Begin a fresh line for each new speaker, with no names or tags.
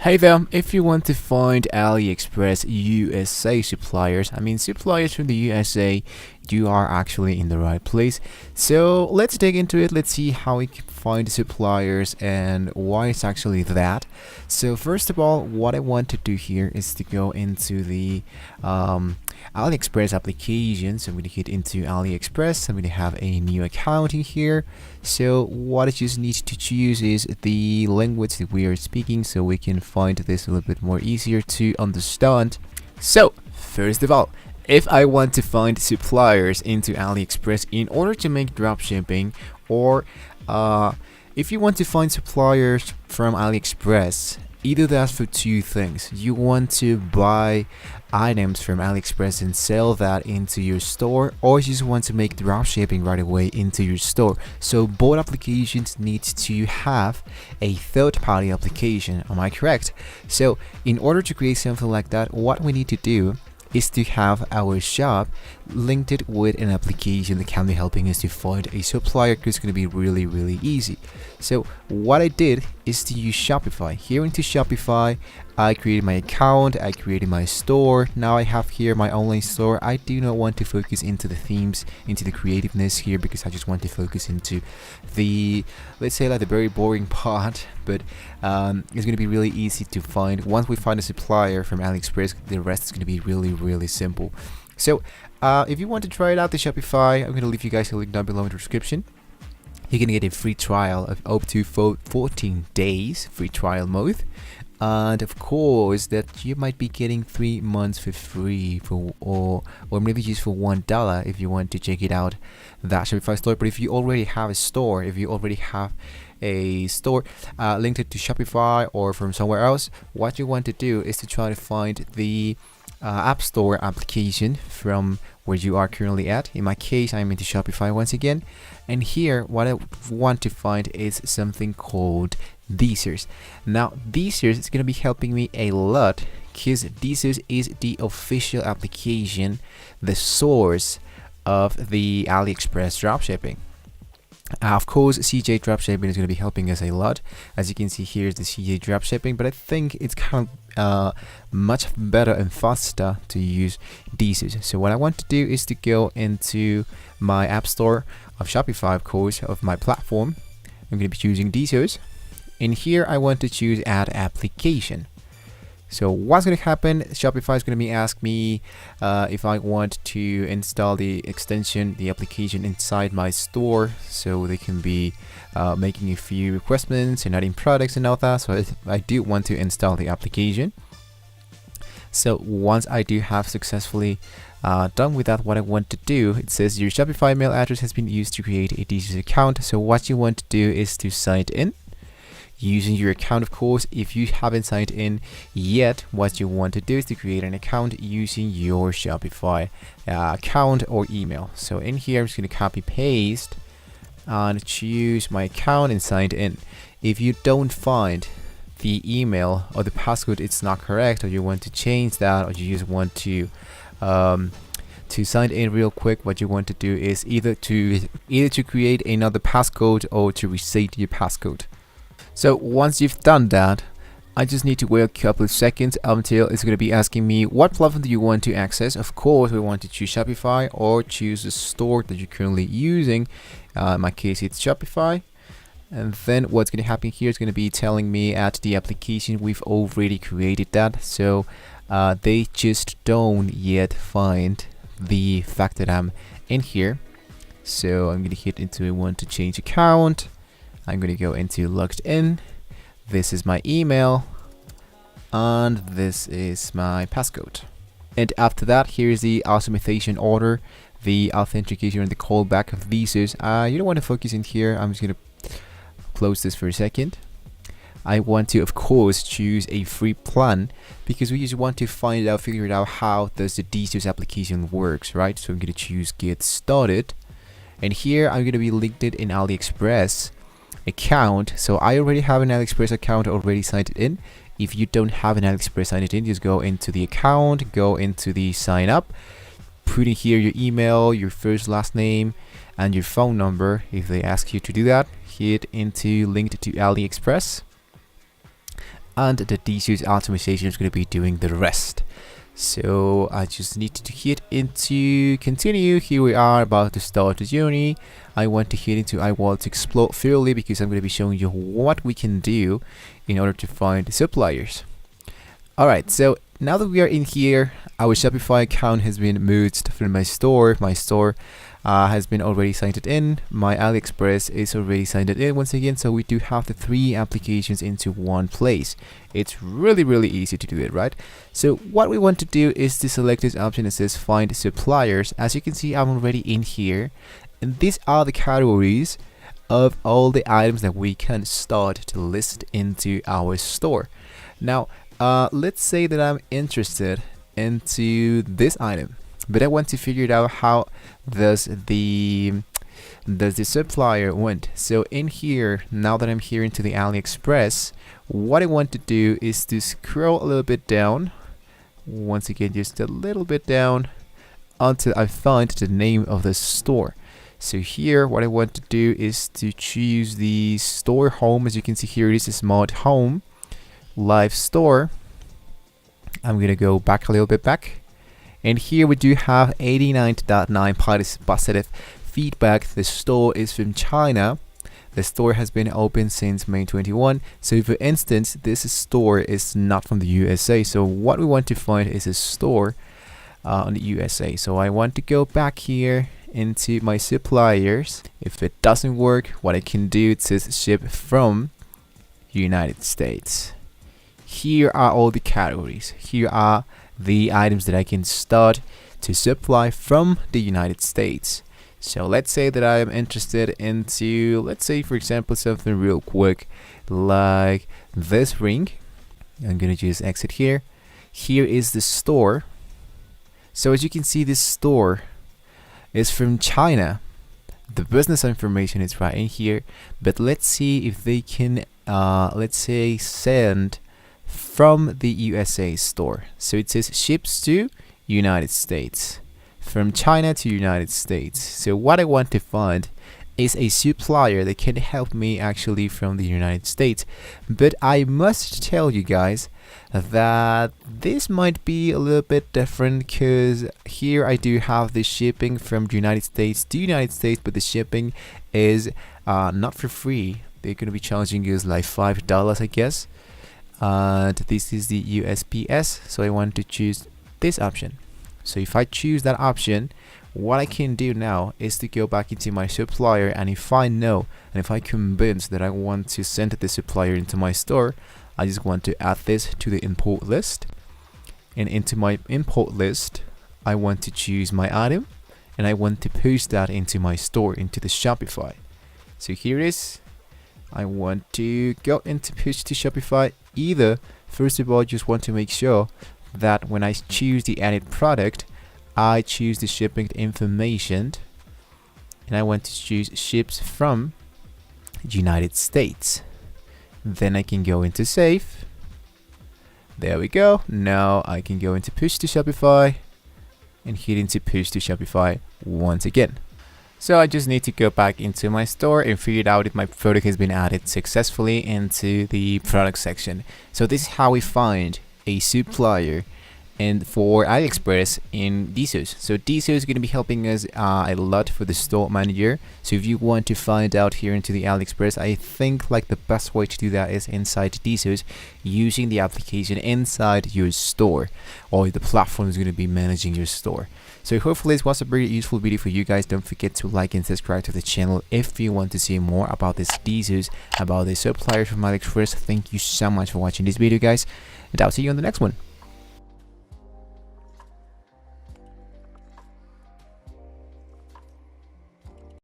Hey there, if you want to find AliExpress USA suppliers, suppliers from the USA, you are actually in the right place. So let's dig into it. Let's see how we can find suppliers and why it's actually that. So first of all, what I want to do here is to go into the AliExpress application. So I'm going to hit into AliExpress. I'm going to have a new account in here. So what I just need to choose is the language that we are speaking, so we can find this a little bit more easier to understand. So first of all, if I want to find suppliers into AliExpress in order to make dropshipping, or if you want to find suppliers from AliExpress, either that's for two things. You want to buy items from AliExpress and sell that into your store, or you just want to make dropshipping right away into your store. So both applications need to have a third-party application. Am I correct? So in order to create something like that, what we need to do is to have our shop linked it with an application that can be helping us to find a supplier, because it's going to be really easy. So what I did is to use Shopify. Here into Shopify, I created my account, I created my store. Now I have here my online store. I do not want to focus into the themes, into the creativeness here, because I just want to focus into the, let's say, like the very boring part. But it's going to be really easy to find. Once we find a supplier from AliExpress, the rest is going to be really simple. So if you want to try it out, the Shopify, I'm going to leave you guys a link down below in the description. You can get a free trial of up to 14 days free trial mode, and of course that you might be getting 3 months for free for or maybe just for $1 if you want to check it out, that Shopify store. But if you already have a store, if you already have a store linked to Shopify or from somewhere else, what you want to do is to try to find the App Store application from where you are currently at. In my case, I'm into Shopify once again, and here what I want to find is something called Deezers. Now Deezers is going to be helping me a lot, because Deezers is the official application, the source of the AliExpress dropshipping. Of course, CJ dropshipping is going to be helping us a lot. As you can see, here's the CJ dropshipping, but I think it's kind of much better and faster to use Deezers. So what I want to do is to go into my app store of Shopify, of course, of my platform. I'm going to be choosing Deezers, and here I want to choose Add Application. So what's going to happen, Shopify is going to be asking me if I want to install the extension, the application inside my store, so they can be making a few requirements and adding products and all that. So I do want to install the application. So once I do have successfully done with that, what I want to do, it says your Shopify mail address has been used to create a Deezers account. So what you want to do is to sign in using your account. Of course, if you haven't signed in yet, what you want to do is to create an account using your Shopify account or email. So in here, I'm just going to copy paste and choose my account and sign in. If you don't find the email or the passcode, it's not correct, or you want to change that, or you just want to sign in real quick, what you want to do is either to create another passcode or to reset your passcode. So once you've done that, I just need to wait a couple of seconds until it's going to be asking me what platform do you want to access. Of course, we want to choose Shopify or choose the store that you're currently using. In my case, it's Shopify. And then what's going to happen here is going to be telling me at the application we've already created that. So they just don't yet find the fact that I'm in here. So I'm going to hit into I want to change account. I'm going to go into logged in. This is my email, and this is my passcode. And after that, here's the automation order, the authentication and the callback of Deezers. You don't want to focus in here. I'm just going to close this for a second. I want to, of course, choose a free plan, because we just want to figure out how does the Deezers application works, right? So I'm going to choose get started, and here I'm going to be linked it in AliExpress account. So I already have an AliExpress account already signed in. If you don't have an AliExpress signed in, just go into the account, go into the sign up, put in here your email, your first last name, and your phone number if they ask you to do that. Hit into linked to AliExpress, and the DSU's optimization is going to be doing the rest. So I just need to hit into continue. Here we are about to start the journey. I want to hit into I want to explore thoroughly because I'm going to be showing you what we can do in order to find suppliers. Alright, so now that we are in here, our Shopify account has been moved from my store. My store has been already signed in. My AliExpress is already signed in once again, so we do have the 3 applications into one place. It's really easy to do it, right? So what we want to do is to select this option that says find suppliers. As you can see, I'm already in here, and these are the categories of all the items that we can start to list into our store. Now let's say that I'm interested into this item, but I want to figure it out how does the supplier went. So in here, now that I'm here into the AliExpress, what I want to do is to scroll a little bit down, once again just a little bit down, until I find the name of the store. So here what I want to do is to choose the store home. As you can see here, this is Smart Home Live Store. I'm gonna go back a little bit back, and here we do have 89.9 positive feedback. The store is from China. The store has been open since May 21. So for instance, this store is not from the USA. So what we want to find is a store on the USA. So I want to go back here into my suppliers. If it doesn't work, what I can do, it says ship from United States. Here are all the categories. Here are the items that I can start to supply from the United States. So let's say that I am interested into, let's say for example, something real quick like this ring. I'm gonna just exit here. Here is the store. So as you can see, this store is from China. The business information is right in here, but let's see if they can let's say send from the USA store. So it says ships to United States, from China to United States. So what I want to find is a supplier that can help me actually from the United States. But I must tell you guys that this might be a little bit different, because here I do have the shipping from the United States to United States, but the shipping is not for free. They're going to be charging us like $5, I guess. And this is the USPS, so I want to choose this option. So if I choose that option, what I can do now is to go back into my supplier, and if I know and if I convinced that I want to send the supplier into my store, I just want to add this to the import list, and into my import list I want to choose my item, and I want to post that into my store, into the Shopify. So here it is. I want to go into push to Shopify. Either first of all, I just want to make sure that when I choose the added product, I choose the shipping information, and I want to choose ships from United States. Then I can go into save. There we go. Now I can go into push to Shopify and hit into push to Shopify once again. So I just need to go back into my store and figure out if my product has been added successfully into the product section. So this is how we find a supplier and for AliExpress in DSUs. So DSU is going to be helping us a lot for the store manager. So if you want to find out here into the AliExpress, I think like the best way to do that is inside DSUs, using the application inside your store, or the platform is going to be managing your store. So hopefully this was a very useful video for you guys. Don't forget to like and subscribe to the channel if you want to see more about this DSUs, about the suppliers from AliExpress. Thank you so much for watching this video, guys, and I'll see you on the next one.